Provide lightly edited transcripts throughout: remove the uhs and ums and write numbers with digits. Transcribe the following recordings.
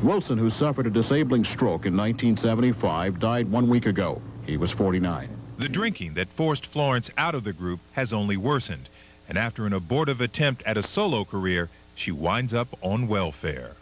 Wilson, who suffered a disabling stroke in 1975, died 1 week ago. He was 49. The drinking that forced Florence out of the group has only worsened, and after an abortive attempt at a solo career, she winds up on welfare.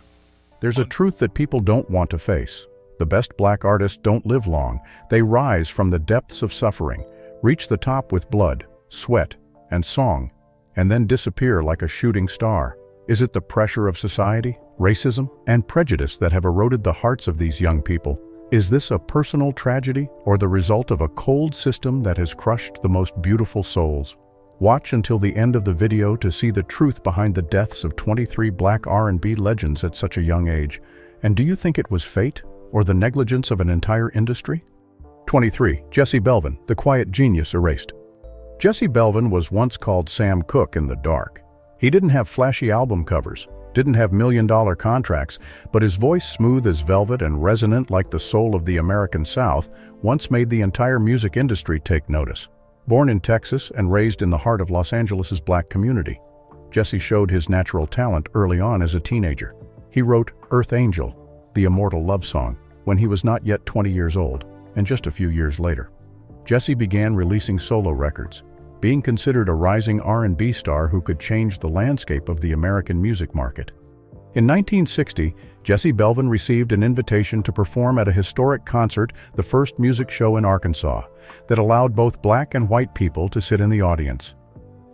There's a truth that people don't want to face. The best black artists don't live long. They rise from the depths of suffering, reach the top with blood, sweat, and song, and then disappear like a shooting star. Is it the pressure of society, racism, and prejudice that have eroded the hearts of these young people? Is this a personal tragedy or the result of a cold system that has crushed the most beautiful souls? Watch until the end of the video to see the truth behind the deaths of 23 black R&B legends at such a young age. And do you think it was fate or the negligence of an entire industry? 23. Jesse Belvin, the quiet genius erased. Jesse Belvin was once called Sam Cooke in the dark. He didn't have flashy album covers, didn't have million-dollar contracts, but his voice, smooth as velvet and resonant like the soul of the American South, once made the entire music industry take notice. Born in Texas and raised in the heart of Los Angeles' black community, Jesse showed his natural talent early on as a teenager. He wrote Earth Angel, the immortal love song, when he was not yet 20 years old, and just a few years later. Jesse began releasing solo records, being considered a rising R&B star who could change the landscape of the American music market. In 1960, Jesse Belvin received an invitation to perform at a historic concert, the first music show in Arkansas, that allowed both black and white people to sit in the audience.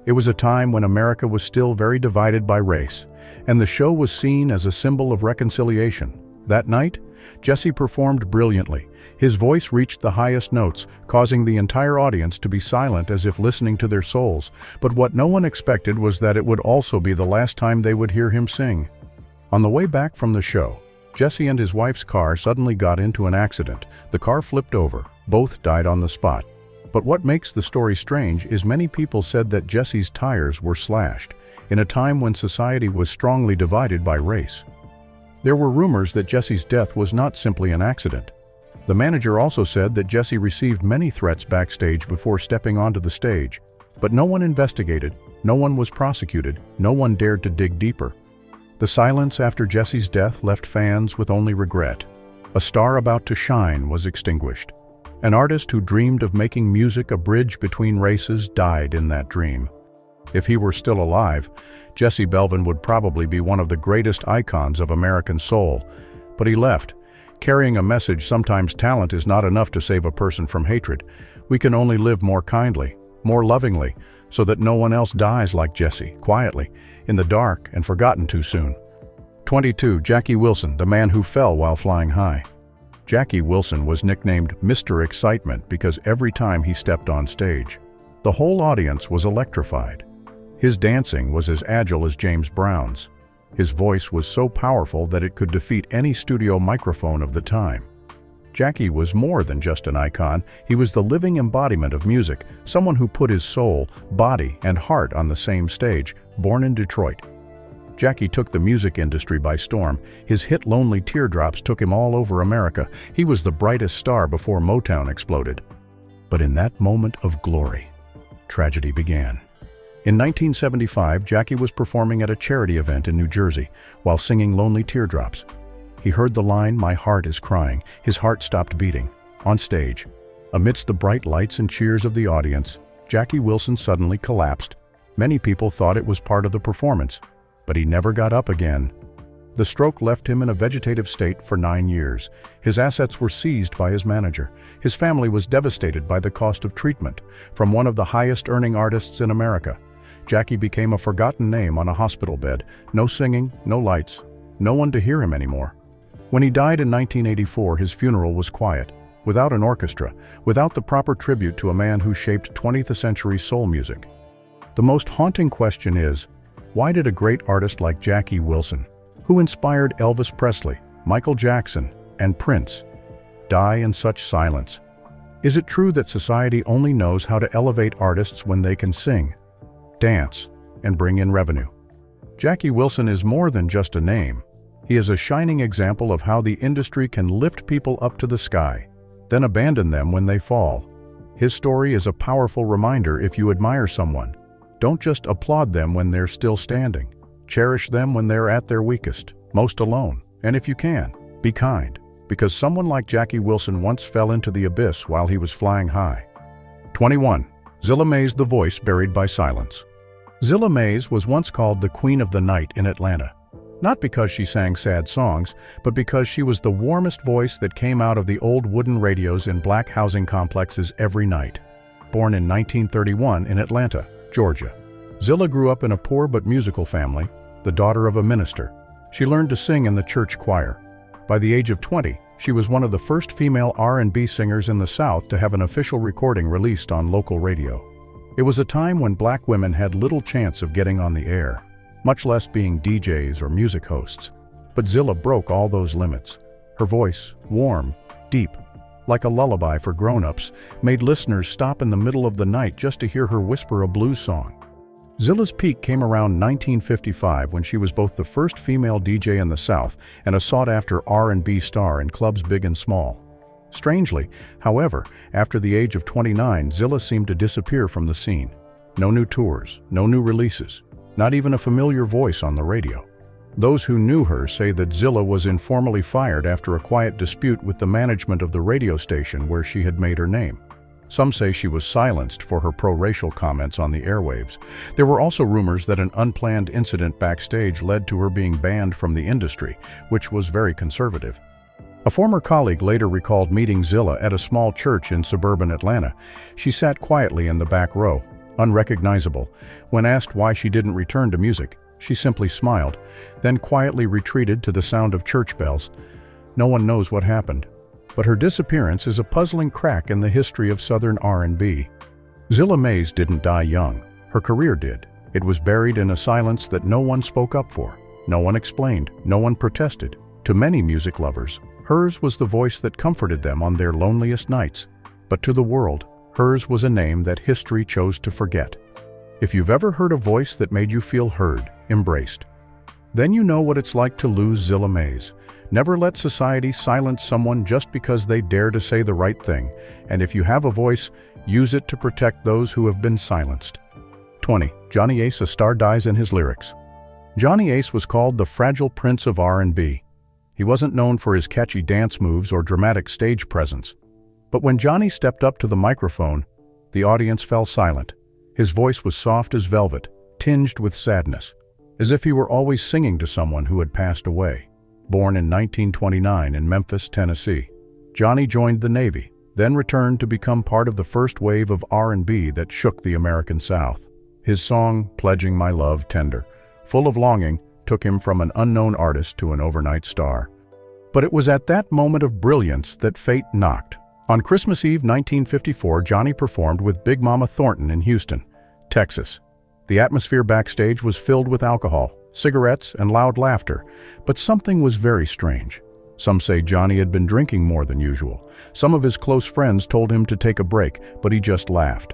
It was a time when America was still very divided by race, and the show was seen as a symbol of reconciliation. That night, Jesse performed brilliantly. His voice reached the highest notes, causing the entire audience to be silent as if listening to their souls. But what no one expected was that it would also be the last time they would hear him sing. On the way back from the show, Jesse and his wife's car suddenly got into an accident. The car flipped over. Both died on the spot. But what makes the story strange is many people said that Jesse's tires were slashed, in a time when society was strongly divided by race. There were rumors that Jesse's death was not simply an accident. The manager also said that Jesse received many threats backstage before stepping onto the stage. But no one investigated, no one was prosecuted, no one dared to dig deeper. The silence after Jesse's death left fans with only regret. A star about to shine was extinguished. An artist who dreamed of making music a bridge between races died in that dream. If he were still alive, Jesse Belvin would probably be one of the greatest icons of American soul. But he left, carrying a message: sometimes talent is not enough to save a person from hatred. We can only live more kindly, more lovingly, so that no one else dies like Jesse, quietly, in the dark and forgotten too soon. 22. Jackie Wilson, the man who fell while flying high. Jackie Wilson was nicknamed Mr. Excitement because every time he stepped on stage, the whole audience was electrified. His dancing was as agile as James Brown's. His voice was so powerful that it could defeat any studio microphone of the time. Jackie was more than just an icon. He was the living embodiment of music, someone who put his soul, body, and heart on the same stage. Born in Detroit, Jackie took the music industry by storm. His hit Lonely Teardrops took him all over America. He was the brightest star before Motown exploded. But in that moment of glory, tragedy began. In 1975, Jackie was performing at a charity event in New Jersey while singing Lonely Teardrops. He heard the line, "My heart is crying." His heart stopped beating. On stage, amidst the bright lights and cheers of the audience, Jackie Wilson suddenly collapsed. Many people thought it was part of the performance, but he never got up again. The stroke left him in a vegetative state for 9 years. His assets were seized by his manager. His family was devastated by the cost of treatment. From one of the highest-earning artists in America, Jackie became a forgotten name on a hospital bed. No singing, no lights, no one to hear him anymore. When he died in 1984, his funeral was quiet, without an orchestra, without the proper tribute to a man who shaped 20th-century soul music. The most haunting question is, why did a great artist like Jackie Wilson, who inspired Elvis Presley, Michael Jackson, and Prince, die in such silence? Is it true that society only knows how to elevate artists when they can sing, dance, and bring in revenue? Jackie Wilson is more than just a name. He is a shining example of how the industry can lift people up to the sky, then abandon them when they fall. His story is a powerful reminder: if you admire someone, don't just applaud them when they're still standing. Cherish them when they're at their weakest, most alone, and if you can, Be kind, because someone like Jackie Wilson once fell into the abyss while he was flying high. 21. Zilla Mays, the voice buried by silence. Zilla Mays was once called the Queen of the Night in Atlanta. Not because she sang sad songs, but because she was the warmest voice that came out of the old wooden radios in black housing complexes every night. Born in 1931 in Atlanta, Georgia, Zilla grew up in a poor but musical family, the daughter of a minister. She learned to sing in the church choir. By the age of 20, she was one of the first female R&B singers in the South to have an official recording released on local radio. It was a time when black women had little chance of getting on the air, much less being DJs or music hosts. But Zilla broke all those limits. Her voice, warm, deep, like a lullaby for grown-ups, made listeners stop in the middle of the night just to hear her whisper a blues song. Zilla's peak came around 1955 when she was both the first female DJ in the South and a sought-after R&B star in clubs big and small. Strangely, however, after the age of 29, Zilla seemed to disappear from the scene. No new tours, no new releases, not even a familiar voice on the radio. Those who knew her say that Zilla was informally fired after a quiet dispute with the management of the radio station where she had made her name. Some say she was silenced for her pro-racial comments on the airwaves. There were also rumors that an unplanned incident backstage led to her being banned from the industry, which was very conservative. A former colleague later recalled meeting Zilla at a small church in suburban Atlanta. She sat quietly in the back row, unrecognizable. When asked why she didn't return to music, she simply smiled, then quietly retreated to the sound of church bells. No one knows what happened, but her disappearance is a puzzling crack in the history of Southern R&B. Zilla Mays didn't die young. Her career did. It was buried in a silence that no one spoke up for. No one explained. No one protested. To many music lovers, hers was the voice that comforted them on their loneliest nights. But to the world, hers was a name that history chose to forget. If you've ever heard a voice that made you feel heard, embraced, then you know what it's like to lose Zilla Mays. Never let society silence someone just because they dare to say the right thing, and if you have a voice, use it to protect those who have been silenced. 20. Johnny Ace, a star dies in his lyrics. Johnny Ace was called the fragile prince of R&B. He wasn't known for his catchy dance moves or dramatic stage presence. But when Johnny stepped up to the microphone, the audience fell silent. His voice was soft as velvet, tinged with sadness, as if he were always singing to someone who had passed away. Born in 1929 in Memphis, Tennessee, Johnny joined the Navy, then returned to become part of the first wave of R&B that shook the American South. His song, Pledging My Love Tender, full of longing, took him from an unknown artist to an overnight star. But it was at that moment of brilliance that fate knocked. On Christmas Eve 1954, Johnny performed with Big Mama Thornton in Houston, Texas. The atmosphere backstage was filled with alcohol, cigarettes, and loud laughter, but something was very strange. Some say Johnny had been drinking more than usual. Some of his close friends told him to take a break, but he just laughed.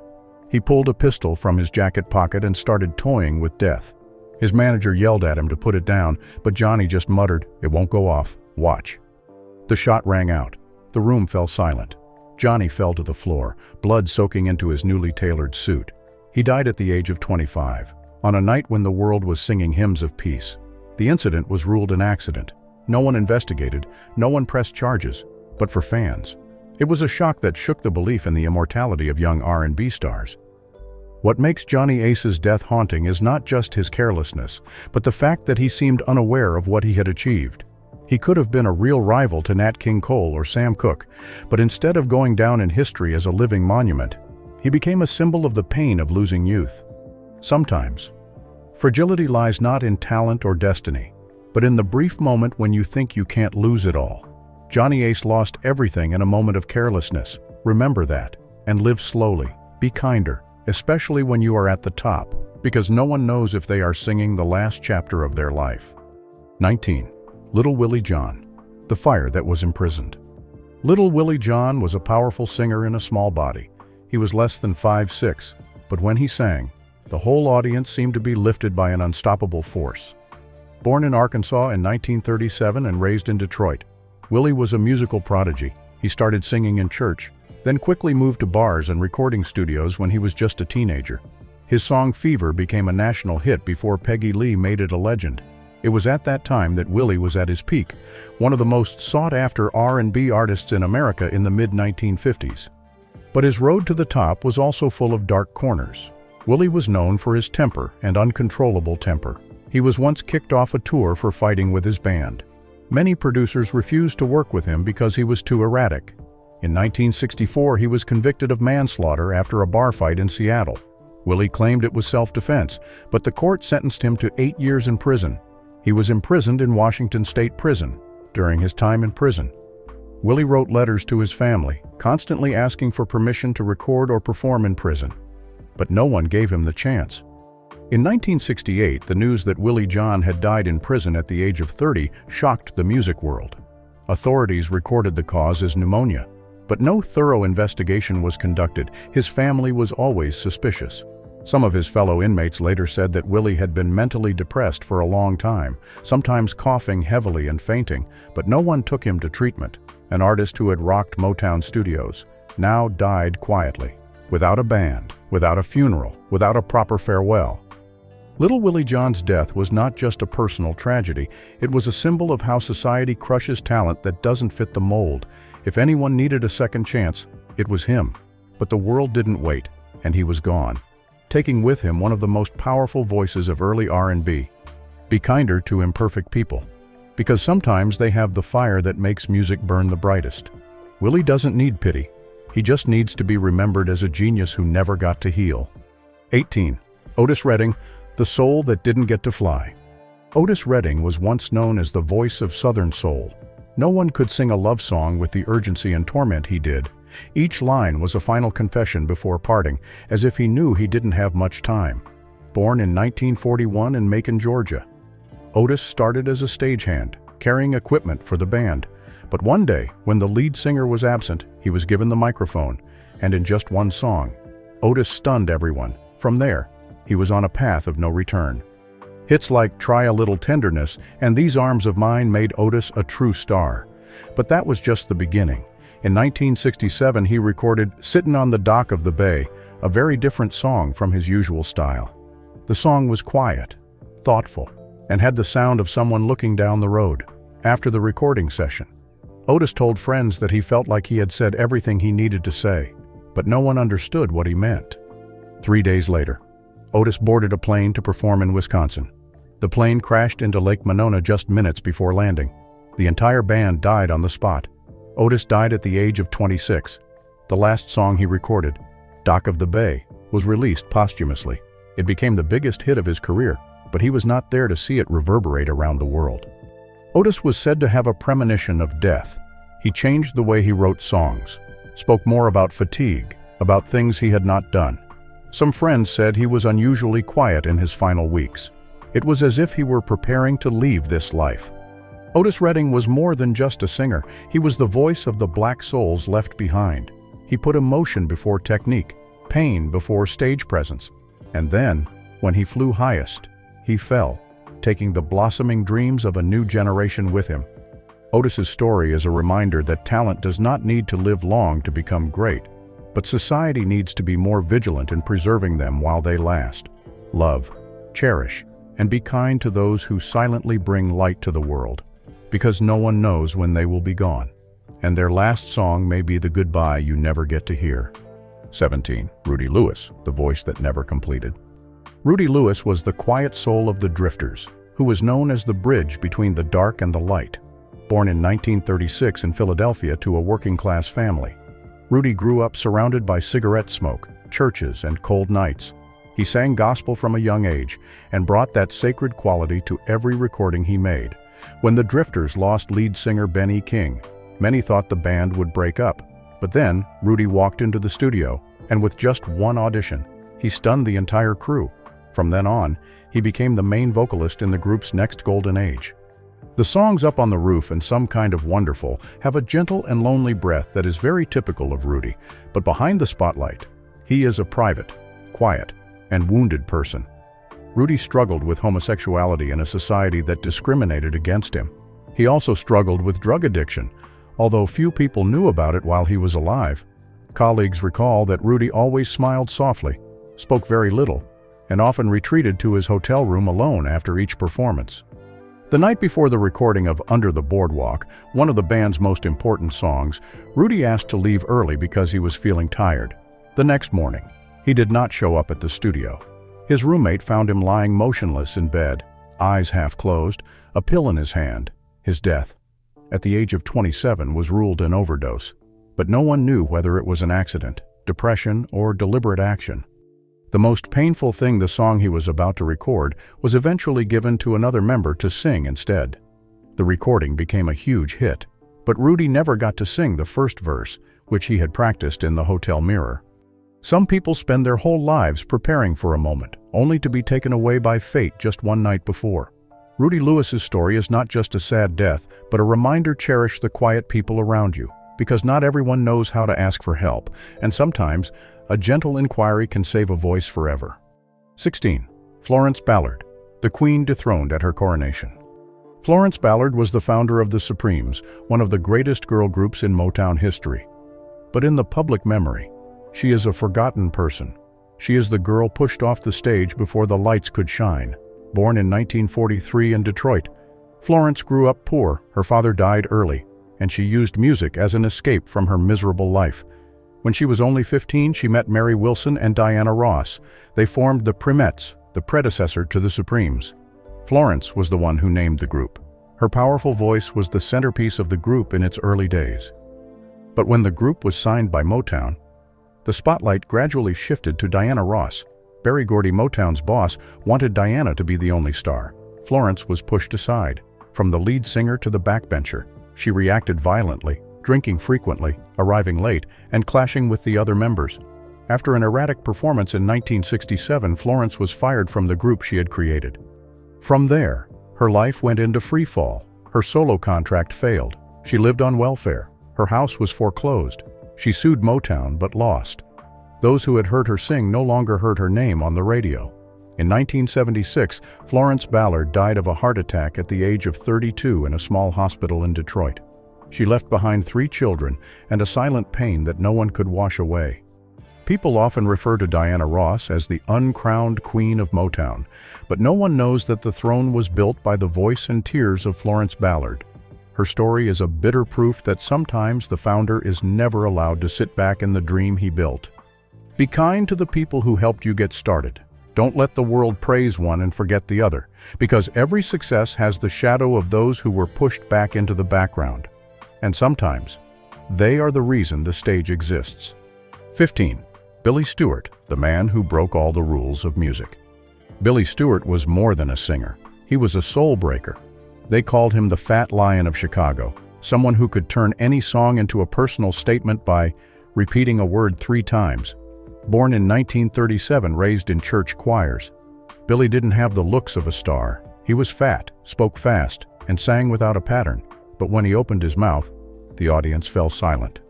He pulled a pistol from his jacket pocket and started toying with death. His manager yelled at him to put it down, but Johnny just muttered, "It won't go off. Watch." The shot rang out. The room fell silent. Johnny fell to the floor, blood soaking into his newly tailored suit. He died at the age of 25, on a night when the world was singing hymns of peace. The incident was ruled an accident. No one investigated, no one pressed charges, but for fans, it was a shock that shook the belief in the immortality of young R&B stars. What makes Johnny Ace's death haunting is not just his carelessness, but the fact that he seemed unaware of what he had achieved. He could have been a real rival to Nat King Cole or Sam Cooke, but instead of going down in history as a living monument, he became a symbol of the pain of losing youth. Sometimes, fragility lies not in talent or destiny, but in the brief moment when you think you can't lose it all. Johnny Ace lost everything in a moment of carelessness. Remember that, and live slowly. Be kinder, especially when you are at the top, because no one knows if they are singing the last chapter of their life. 19. Little Willie John, the fire that was imprisoned. Little Willie John was a powerful singer in a small body. He was less than 5'6", but when he sang, the whole audience seemed to be lifted by an unstoppable force. Born in Arkansas in 1937 and raised in Detroit, Willie was a musical prodigy. He started singing in church, then quickly moved to bars and recording studios when he was just a teenager. His song Fever became a national hit before Peggy Lee made it a legend. It was at that time that Willie was at his peak, one of the most sought-after R&B artists in America in the mid-1950s. But his road to the top was also full of dark corners. Willie was known for his temper and uncontrollable temper. He was once kicked off a tour for fighting with his band. Many producers refused to work with him because he was too erratic. In 1964, he was convicted of manslaughter after a bar fight in Seattle. Willie claimed it was self-defense, but the court sentenced him to 8 years in prison. He was imprisoned in Washington State Prison. During his time in prison, Willie wrote letters to his family, constantly asking for permission to record or perform in prison. But no one gave him the chance. In 1968, the news that Willie John had died in prison at the age of 30 shocked the music world. Authorities recorded the cause as pneumonia, but no thorough investigation was conducted. His family was always suspicious. Some of his fellow inmates later said that Willie had been mentally depressed for a long time, sometimes coughing heavily and fainting, but no one took him to treatment. An artist who had rocked Motown studios now died quietly, without a band, without a funeral, without a proper farewell. Little Willie John's death was not just a personal tragedy, it was a symbol of how society crushes talent that doesn't fit the mold. If anyone needed a second chance, it was him. But the world didn't wait, and he was gone, taking with him one of the most powerful voices of early R&B. Be kinder to imperfect people, because sometimes they have the fire that makes music burn the brightest. Willie doesn't need pity. He just needs to be remembered as a genius who never got to heal. 18. Otis Redding, the soul that didn't get to fly. Otis Redding was once known as the voice of Southern soul. No one could sing a love song with the urgency and torment he did. Each line was a final confession before parting, as if he knew he didn't have much time. Born in 1941 in Macon, Georgia, Otis started as a stagehand, carrying equipment for the band. But one day, when the lead singer was absent, he was given the microphone, and in just one song, Otis stunned everyone. From there, he was on a path of no return. Hits like Try a Little Tenderness and These Arms of Mine made Otis a true star. But that was just the beginning. In 1967, he recorded Sittin' on the Dock of the Bay, a very different song from his usual style. The song was quiet, thoughtful, and had the sound of someone looking down the road. After the recording session, Otis told friends that he felt like he had said everything he needed to say, but no one understood what he meant. 3 days later, Otis boarded a plane to perform in Wisconsin. The plane crashed into Lake Monona just minutes before landing. The entire band died on the spot. Otis died at the age of 26. The last song he recorded, Dock of the Bay, was released posthumously. It became the biggest hit of his career, but he was not there to see it reverberate around the world. Otis was said to have a premonition of death. He changed the way he wrote songs, spoke more about fatigue, about things he had not done. Some friends said he was unusually quiet in his final weeks. It was as if he were preparing to leave this life. Otis Redding was more than just a singer. He was the voice of the black souls left behind. He put emotion before technique, pain before stage presence. And then, when he flew highest, he fell, taking the blossoming dreams of a new generation with him. Otis's story is a reminder that talent does not need to live long to become great, but society needs to be more vigilant in preserving them while they last. Love, cherish, and be kind to those who silently bring light to the world, because no one knows when they will be gone, and their last song may be the goodbye you never get to hear. 17. Rudy Lewis, the voice that never completed. Rudy Lewis was the quiet soul of the Drifters, who was known as the bridge between the dark and the light. Born in 1936 in Philadelphia to a working-class family, Rudy grew up surrounded by cigarette smoke, churches, and cold nights. He sang gospel from a young age and brought that sacred quality to every recording he made. When the Drifters lost lead singer Benny King, many thought the band would break up. But then, Rudy walked into the studio, and with just one audition, he stunned the entire crew. From then on, he became the main vocalist in the group's next golden age. The songs Up on the Roof and Some Kind of Wonderful have a gentle and lonely breath that is very typical of Rudy, but behind the spotlight, he is a private, quiet, and wounded person. Rudy struggled with homosexuality in a society that discriminated against him. He also struggled with drug addiction, although few people knew about it while he was alive. Colleagues recall that Rudy always smiled softly, spoke very little, and often retreated to his hotel room alone after each performance. The night before the recording of Under the Boardwalk, one of the band's most important songs, Rudy asked to leave early because he was feeling tired. The next morning, he did not show up at the studio. His roommate found him lying motionless in bed, eyes half closed, a pill in his hand. His death, at the age of 27, was ruled an overdose, but no one knew whether it was an accident, depression, or deliberate action. The most painful thing, the song he was about to record was eventually given to another member to sing instead. The recording became a huge hit, but Rudy never got to sing the first verse, which he had practiced in the hotel mirror. Some people spend their whole lives preparing for a moment, only to be taken away by fate just one night before. Rudy Lewis's story is not just a sad death, but a reminder: cherish the quiet people around you, because not everyone knows how to ask for help, and sometimes a gentle inquiry can save a voice forever. 16. Florence Ballard, the Queen dethroned at her coronation. Florence Ballard was the founder of the Supremes, one of the greatest girl groups in Motown history. But in the public memory, she is a forgotten person. She is the girl pushed off the stage before the lights could shine. Born in 1943 in Detroit, Florence grew up poor. Her father died early, and she used music as an escape from her miserable life. When she was only 15, she met Mary Wilson and Diana Ross. They formed the Primettes, the predecessor to the Supremes. Florence was the one who named the group. Her powerful voice was the centerpiece of the group in its early days. But when the group was signed by Motown, the spotlight gradually shifted to Diana Ross. Berry Gordy, Motown's boss, wanted Diana to be the only star. Florence was pushed aside. From the lead singer to the backbencher, she reacted violently, drinking frequently, arriving late, and clashing with the other members. After an erratic performance in 1967, Florence was fired from the group she had created. From there, her life went into free fall. Her solo contract failed. She lived on welfare. Her house was foreclosed. She sued Motown but lost. Those who had heard her sing no longer heard her name on the radio. In 1976, Florence Ballard died of a heart attack at the age of 32 in a small hospital in Detroit. She left behind 3 children and a silent pain that no one could wash away. People often refer to Diana Ross as the uncrowned queen of Motown, but no one knows that the throne was built by the voice and tears of Florence Ballard. Her story is a bitter proof that sometimes the founder is never allowed to sit back in the dream he built. Be kind to the people who helped you get started. Don't let the world praise one and forget the other, because every success has the shadow of those who were pushed back into the background. And sometimes, they are the reason the stage exists. 15. Billy Stewart, the man who broke all the rules of music. Billy Stewart was more than a singer. He was a soul breaker. They called him the Fat Lion of Chicago, someone who could turn any song into a personal statement by repeating a word 3 times. Born in 1937, raised in church choirs, Billy didn't have the looks of a star. He was fat, spoke fast, and sang without a pattern. But when he opened his mouth, the audience fell silent.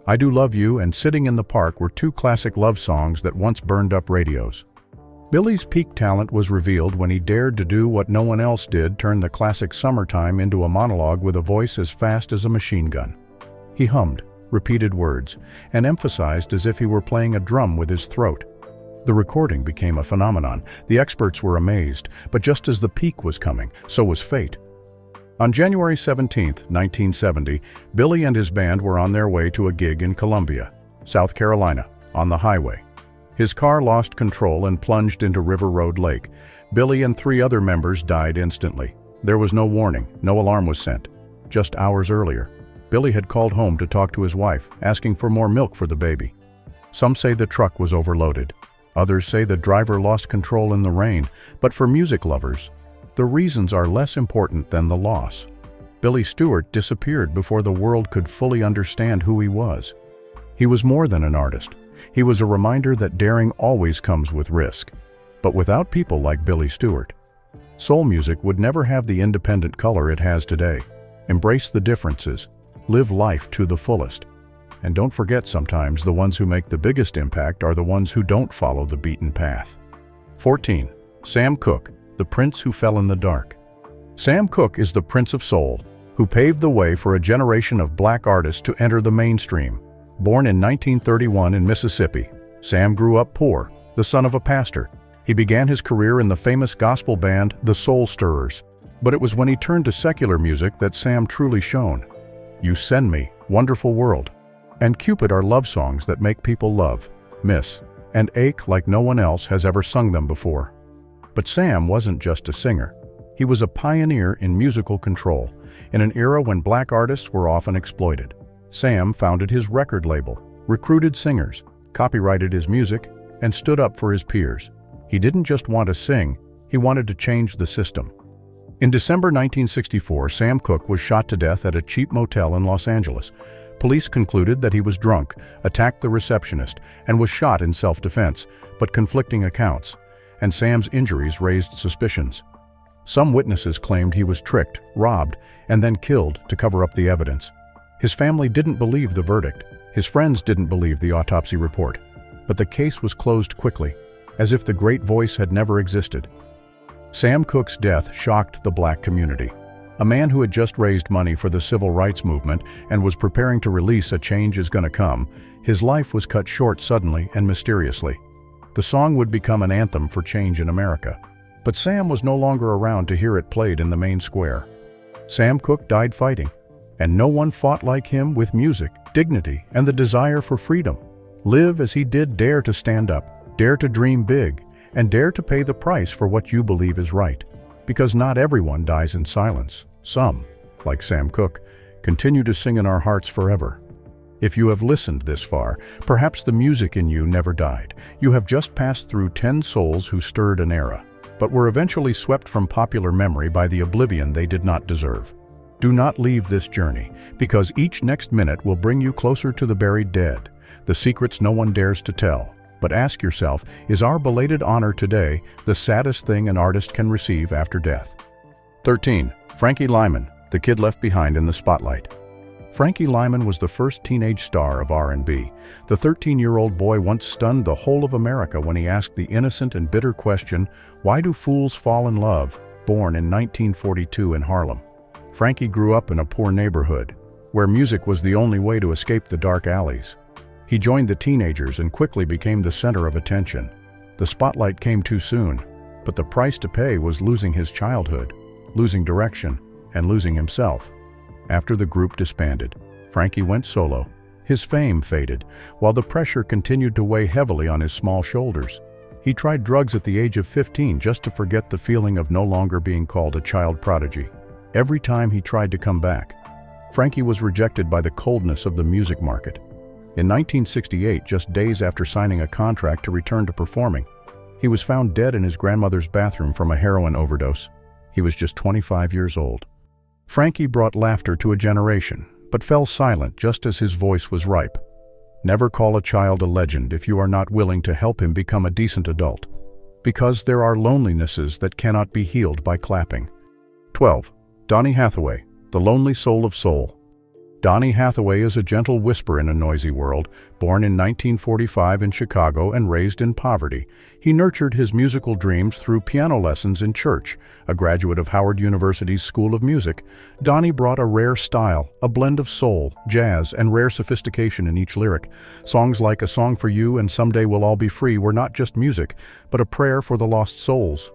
I Do Love You and Sitting in the Park were 2 classic love songs that once burned up radios. Billy's peak talent was revealed when he dared to do what no one else did: turn the classic Summertime into a monologue with a voice as fast as a machine gun. He hummed, repeated words, and emphasized as if he were playing a drum with his throat. The recording became a phenomenon. The experts were amazed, but just as the peak was coming, so was fate. On January 17, 1970, Billy and his band were on their way to a gig in Columbia, South Carolina, on the highway. His car lost control and plunged into River Road Lake. Billy and 3 other members died instantly. There was no warning, no alarm was sent. Just hours earlier, Billy had called home to talk to his wife, asking for more milk for the baby. Some say the truck was overloaded. Others say the driver lost control in the rain. But for music lovers, the reasons are less important than the loss. Billy Stewart disappeared before the world could fully understand who he was. He was more than an artist. He was a reminder that daring always comes with risk. But without people like Billy Stewart, soul music would never have the independent color it has today. Embrace the differences. Live life to the fullest. And don't forget, sometimes the ones who make the biggest impact are the ones who don't follow the beaten path. 14. Sam Cooke, the prince who fell in the dark. Sam Cooke is the Prince of Soul, who paved the way for a generation of black artists to enter the mainstream. Born in 1931 in Mississippi, Sam grew up poor, the son of a pastor. He began his career in the famous gospel band, the Soul Stirrers. But it was when he turned to secular music that Sam truly shone. You Send Me, Wonderful World, and Cupid are love songs that make people love, miss, and ache like no one else has ever sung them before. But Sam wasn't just a singer. He was a pioneer in musical control, in an era when black artists were often exploited. Sam founded his record label, recruited singers, copyrighted his music, and stood up for his peers. He didn't just want to sing, he wanted to change the system. In December 1964, Sam Cooke was shot to death at a cheap motel in Los Angeles. Police concluded that he was drunk, attacked the receptionist, and was shot in self-defense, but conflicting accounts, and Sam's injuries raised suspicions. Some witnesses claimed he was tricked, robbed, and then killed to cover up the evidence. His family didn't believe the verdict. His friends didn't believe the autopsy report. But the case was closed quickly, as if the great voice had never existed. Sam Cooke's death shocked the black community. A man who had just raised money for the civil rights movement and was preparing to release A Change Is Gonna Come, his life was cut short suddenly and mysteriously. The song would become an anthem for change in America. But Sam was no longer around to hear it played in the main square. Sam Cooke died fighting, and no one fought like him with music, dignity, and the desire for freedom. Live as he did, dare to stand up, dare to dream big, and dare to pay the price for what you believe is right. Because not everyone dies in silence. Some, like Sam Cooke, continue to sing in our hearts forever. If you have listened this far, perhaps the music in you never died. You have just passed through 10 souls who stirred an era, but were eventually swept from popular memory by the oblivion they did not deserve. Do not leave this journey, because each next minute will bring you closer to the buried dead, the secrets no one dares to tell. But ask yourself, is our belated honor today the saddest thing an artist can receive after death? 13. Frankie Lymon, the kid left behind in the spotlight. Frankie Lymon was the first teenage star of R&B. The 13-year-old boy once stunned the whole of America when he asked the innocent and bitter question, "Why do fools fall in love?" Born in 1942 in Harlem. Frankie grew up in a poor neighborhood, where music was the only way to escape the dark alleys. He joined the teenagers and quickly became the center of attention. The spotlight came too soon, but the price to pay was losing his childhood, losing direction, and losing himself. After the group disbanded, Frankie went solo. His fame faded, while the pressure continued to weigh heavily on his small shoulders. He tried drugs at the age of 15 just to forget the feeling of no longer being called a child prodigy. Every time he tried to come back, Frankie was rejected by the coldness of the music market. In 1968, just days after signing a contract to return to performing, he was found dead in his grandmother's bathroom from a heroin overdose. He was just 25 years old. Frankie brought laughter to a generation, but fell silent just as his voice was ripe. Never call a child a legend if you are not willing to help him become a decent adult, because there are lonelinesses that cannot be healed by clapping. 12. Donnie Hathaway, the lonely soul of soul. Donnie Hathaway is a gentle whisper in a noisy world. Born in 1945 in Chicago and raised in poverty, he nurtured his musical dreams through piano lessons in church. A graduate of Howard University's School of Music, Donnie brought a rare style, a blend of soul, jazz, and rare sophistication in each lyric. Songs like A Song for You and Someday We'll All Be Free were not just music, but a prayer for the lost souls.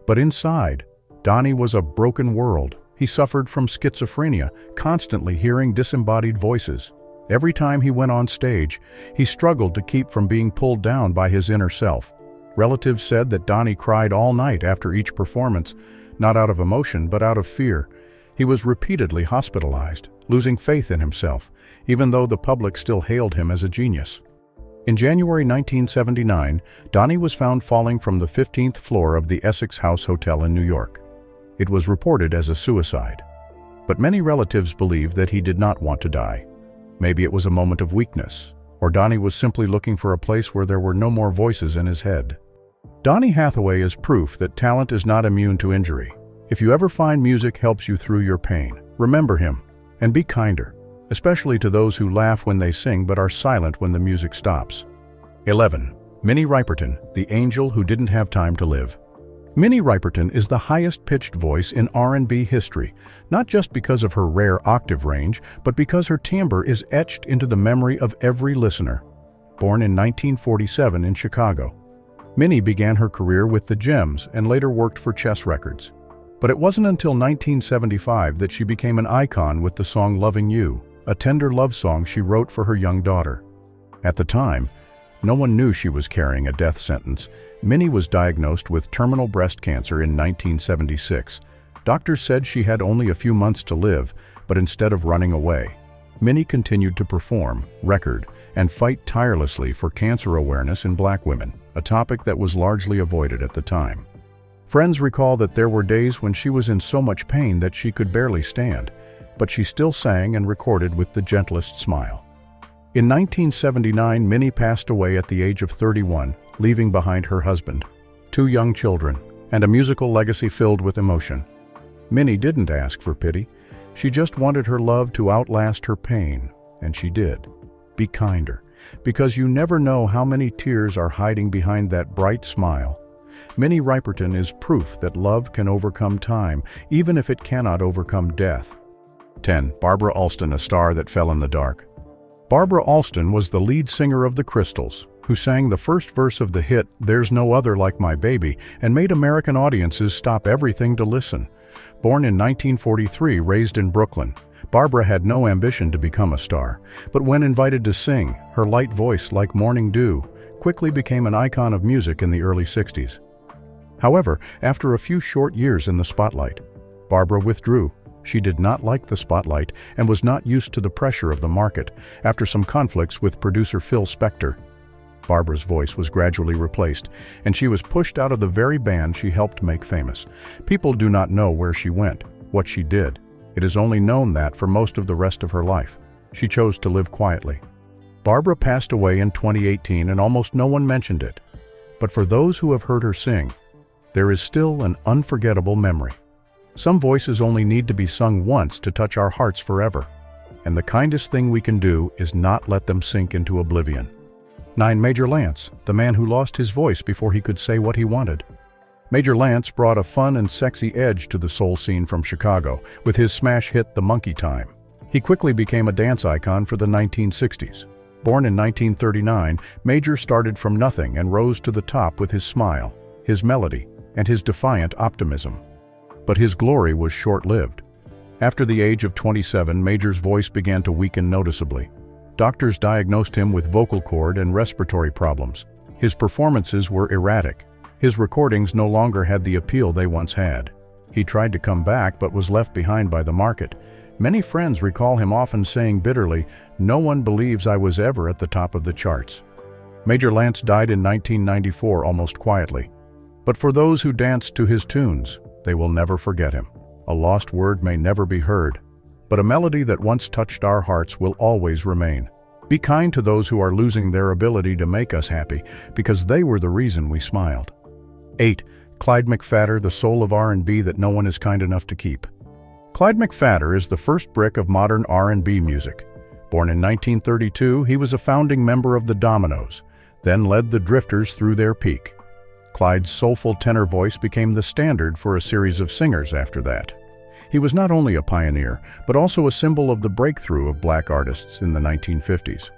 But inside, Donnie was a broken world. He suffered from schizophrenia, constantly hearing disembodied voices. Every time he went on stage, he struggled to keep from being pulled down by his inner self. Relatives said that Donnie cried all night after each performance, not out of emotion but out of fear. He was repeatedly hospitalized, losing faith in himself, even though the public still hailed him as a genius. In January 1979, Donnie was found falling from the 15th floor of the Essex House Hotel in New York. It was reported as a suicide, but many relatives believe that he did not want to die. Maybe it was a moment of weakness, or Donnie was simply looking for a place where there were no more voices in his head. Donnie Hathaway is proof that talent is not immune to injury. If you ever find music helps you through your pain, remember him, and be kinder, especially to those who laugh when they sing but are silent when the music stops. 11. Minnie Riperton, the angel who didn't have time to live. Minnie Riperton is the highest-pitched voice in R&B history, not just because of her rare octave range, but because her timbre is etched into the memory of every listener. Born in 1947 in Chicago, Minnie began her career with the Gems and later worked for Chess Records. But it wasn't until 1975 that she became an icon with the song Loving You, a tender love song she wrote for her young daughter. At the time, no one knew she was carrying a death sentence. Minnie was diagnosed with terminal breast cancer in 1976. Doctors said she had only a few months to live, but instead of running away, Minnie continued to perform, record, and fight tirelessly for cancer awareness in Black women, a topic that was largely avoided at the time. Friends recall that there were days when she was in so much pain that she could barely stand, but she still sang and recorded with the gentlest smile. In 1979, Minnie passed away at the age of 31, leaving behind her husband, 2 young children, and a musical legacy filled with emotion. Minnie didn't ask for pity. She just wanted her love to outlast her pain, and she did. Be kinder, because you never know how many tears are hiding behind that bright smile. Minnie Riperton is proof that love can overcome time, even if it cannot overcome death. 10. Barbara Alston, a star that fell in the dark. Barbara Alston was the lead singer of the Crystals, who sang the first verse of the hit There's No Other Like My Baby and made American audiences stop everything to listen. Born in 1943, raised in Brooklyn, Barbara had no ambition to become a star, but when invited to sing, her light voice, like morning dew, quickly became an icon of music in the early 60s. However, after a few short years in the spotlight, Barbara withdrew. She did not like the spotlight and was not used to the pressure of the market after some conflicts with producer Phil Spector. Barbara's voice was gradually replaced, and she was pushed out of the very band she helped make famous. People do not know where she went, what she did. It is only known that for most of the rest of her life, she chose to live quietly. Barbara passed away in 2018 and almost no one mentioned it. But for those who have heard her sing, there is still an unforgettable memory. Some voices only need to be sung once to touch our hearts forever, and the kindest thing we can do is not let them sink into oblivion. 9. Major Lance, the man who lost his voice before he could say what he wanted. Major Lance brought a fun and sexy edge to the soul scene from Chicago with his smash hit The Monkey Time. He quickly became a dance icon for the 1960s. Born in 1939, Major started from nothing and rose to the top with his smile, his melody, and his defiant optimism. But his glory was short-lived. After the age of 27, Major's voice began to weaken noticeably. Doctors diagnosed him with vocal cord and respiratory problems. His performances were erratic. His recordings no longer had the appeal they once had. He tried to come back but was left behind by the market. Many friends recall him often saying bitterly, "No one believes I was ever at the top of the charts." Major Lance died in 1994 almost quietly. But for those who danced to his tunes, they will never forget him. A lost word may never be heard, but a melody that once touched our hearts will always remain. Be kind to those who are losing their ability to make us happy, because they were the reason we smiled. 8. Clyde McPhatter, the soul of R&B that no one is kind enough to keep. Clyde McPhatter is the first brick of modern R&B music. Born in 1932, he was a founding member of the Dominoes, then led the Drifters through their peak. Clyde's soulful tenor voice became the standard for a series of singers after that. He was not only a pioneer, but also a symbol of the breakthrough of black artists in the 1950s.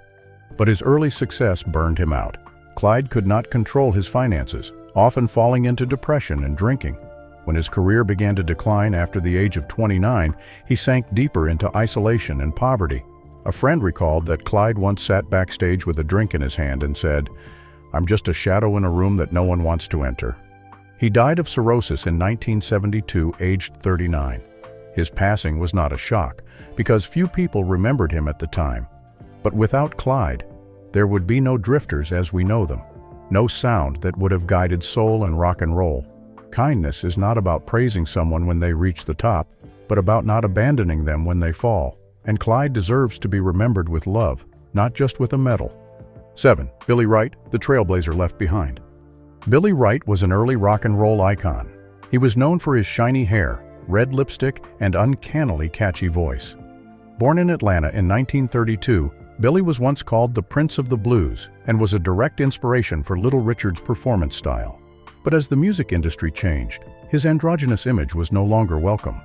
But his early success burned him out. Clyde could not control his finances, often falling into depression and drinking. When his career began to decline after the age of 29, he sank deeper into isolation and poverty. A friend recalled that Clyde once sat backstage with a drink in his hand and said, "I'm just a shadow in a room that no one wants to enter." He died of cirrhosis in 1972, aged 39. His passing was not a shock, because few people remembered him at the time. But without Clyde, there would be no Drifters as we know them, no sound that would have guided soul and rock and roll. Kindness is not about praising someone when they reach the top, but about not abandoning them when they fall. And Clyde deserves to be remembered with love, not just with a medal. 7. Billy Wright, the trailblazer left behind. Billy Wright was an early rock and roll icon. He was known for his shiny hair, red lipstick, and uncannily catchy voice. Born in Atlanta in 1932, Billy was once called the Prince of the Blues and was a direct inspiration for Little Richard's performance style. But as the music industry changed, his androgynous image was no longer welcome.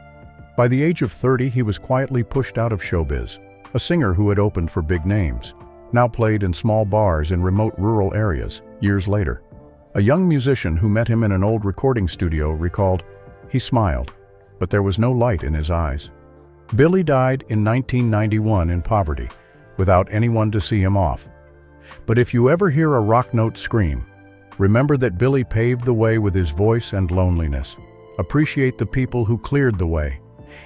By the age of 30, he was quietly pushed out of showbiz, a singer who had opened for big names, now played in small bars in remote rural areas, years later. A young musician who met him in an old recording studio recalled, "He smiled, but there was no light in his eyes. Billy died in 1991 in poverty, without anyone to see him off. But if you ever hear a rock note scream, remember that Billy paved the way with his voice and loneliness. Appreciate the people who cleared the way,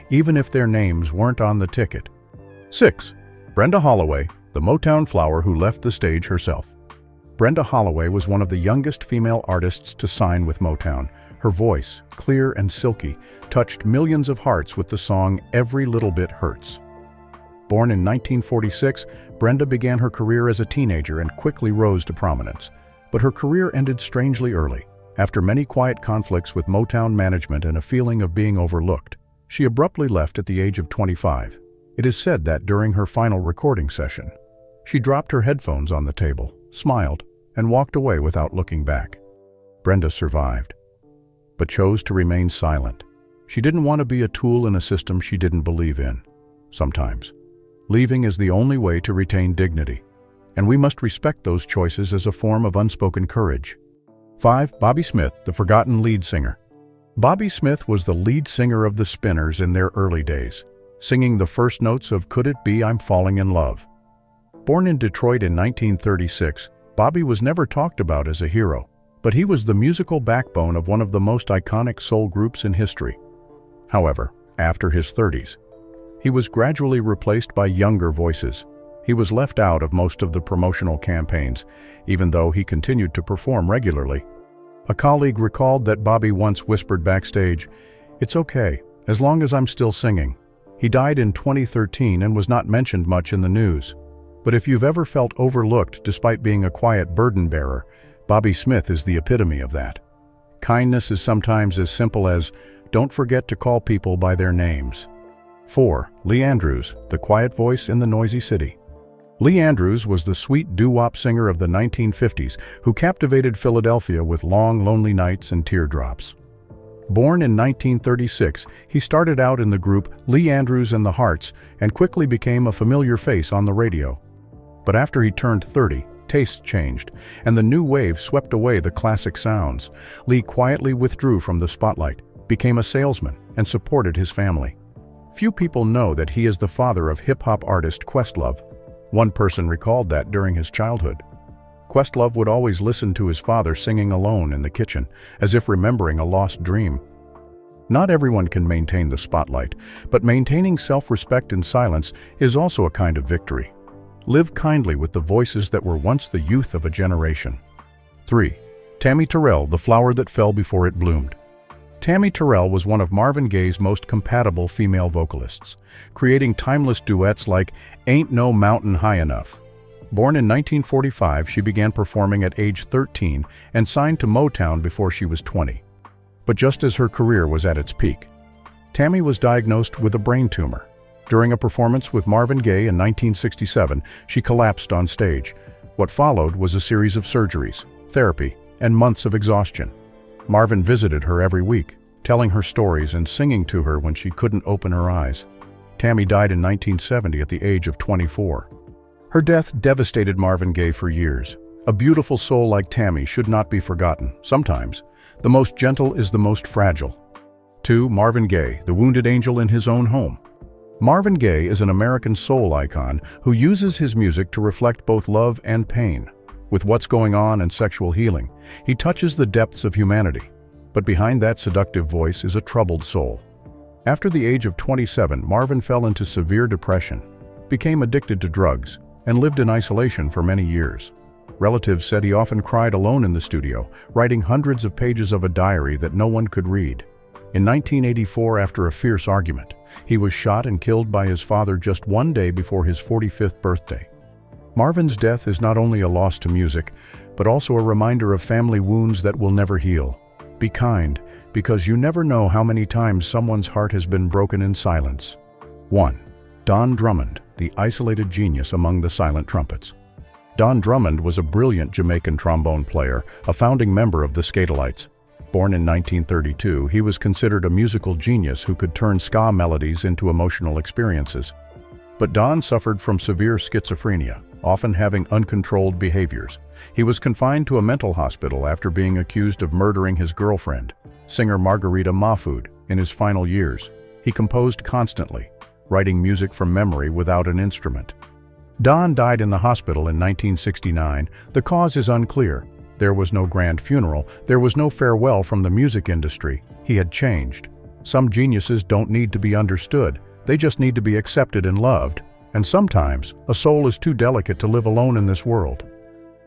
even if their names weren't on the ticket. 6. Brenda Holloway, the Motown flower who left the stage herself. Brenda Holloway was one of the youngest female artists to sign with Motown. Her voice, clear and silky, touched millions of hearts with the song Every Little Bit Hurts. Born in 1946, Brenda began her career as a teenager and quickly rose to prominence. But her career ended strangely early. After many quiet conflicts with Motown management and a feeling of being overlooked, she abruptly left at the age of 25. It is said that during her final recording session, she dropped her headphones on the table, smiled, and walked away without looking back. Brenda survived, but chose to remain silent. She didn't want to be a tool in a system she didn't believe in. Sometimes, leaving is the only way to retain dignity, and we must respect those choices as a form of unspoken courage. 5. Bobby Smith, the forgotten lead singer. Bobby Smith was the lead singer of the Spinners in their early days, singing the first notes of Could It Be I'm Falling in Love. Born in Detroit in 1936, Bobby was never talked about as a hero, but he was the musical backbone of one of the most iconic soul groups in history. However, after his 30s, he was gradually replaced by younger voices. He was left out of most of the promotional campaigns, even though he continued to perform regularly. A colleague recalled that Bobby once whispered backstage, "It's okay, as long as I'm still singing." He died in 2013 and was not mentioned much in the news. But if you've ever felt overlooked despite being a quiet burden bearer, Bobby Smith is the epitome of that. Kindness is sometimes as simple as, don't forget to call people by their names. 4. Lee Andrews, the quiet voice in the noisy city. Lee Andrews was the sweet doo-wop singer of the 1950s who captivated Philadelphia with long, lonely nights and teardrops. Born in 1936, he started out in the group Lee Andrews and the Hearts and quickly became a familiar face on the radio. But after he turned 30, tastes changed, and the new wave swept away the classic sounds. Lee quietly withdrew from the spotlight, became a salesman, and supported his family. Few people know that he is the father of hip-hop artist Questlove. One person recalled that during his childhood. Questlove would always listen to his father singing alone in the kitchen, as if remembering a lost dream. Not everyone can maintain the spotlight, but maintaining self-respect in silence is also a kind of victory. Live kindly with the voices that were once the youth of a generation. 3. Tammi Terrell, the flower that fell before it bloomed. Tammi Terrell was one of Marvin Gaye's most compatible female vocalists, creating timeless duets like Ain't No Mountain High Enough. Born in 1945, she began performing at age 13 and signed to Motown before she was 20. But just as her career was at its peak, Tammi was diagnosed with a brain tumor. During a performance with Marvin Gaye in 1967, she collapsed on stage. What followed was a series of surgeries, therapy, and months of exhaustion. Marvin visited her every week, telling her stories and singing to her when she couldn't open her eyes. Tammi died in 1970 at the age of 24. Her death devastated Marvin Gaye for years. A beautiful soul like Tammi should not be forgotten. Sometimes, the most gentle is the most fragile. 2. Marvin Gaye, the wounded angel in his own home. Marvin Gaye is an American soul icon who uses his music to reflect both love and pain. With What's Going On and Sexual Healing, he touches the depths of humanity. But behind that seductive voice is a troubled soul. After the age of 27, Marvin fell into severe depression, became addicted to drugs, and lived in isolation for many years. Relatives said he often cried alone in the studio, writing hundreds of pages of a diary that no one could read. In 1984, after a fierce argument, he was shot and killed by his father just one day before his 45th birthday. Marvin's death is not only a loss to music, but also a reminder of family wounds that will never heal. Be kind, because you never know how many times someone's heart has been broken in silence. 1. Don Drummond, the isolated genius among the silent trumpets. Don Drummond was a brilliant Jamaican trombone player, a founding member of the Skatalites. Born in 1932, he was considered a musical genius who could turn ska melodies into emotional experiences. But Don suffered from severe schizophrenia, often having uncontrolled behaviors. He was confined to a mental hospital after being accused of murdering his girlfriend. Singer Margarita Mahfood, in his final years, he composed constantly, writing music from memory without an instrument. Don died in the hospital in 1969. The cause is unclear. There was no grand funeral. There was no farewell from the music industry. He had changed. Some geniuses don't need to be understood. They just need to be accepted and loved. And sometimes, a soul is too delicate to live alone in this world.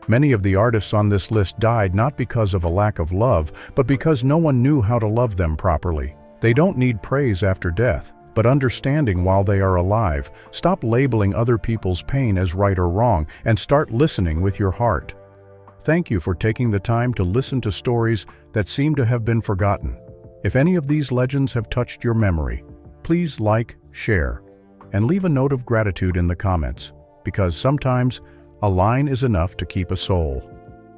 Many of the artists on this list died not because of a lack of love, but because no one knew how to love them properly. They don't need praise after death, but understanding while they are alive. Stop labeling other people's pain as right or wrong, and start listening with your heart. Thank you for taking the time to listen to stories that seem to have been forgotten. If any of these legends have touched your memory, please like, share, and leave a note of gratitude in the comments, because sometimes a line is enough to keep a soul.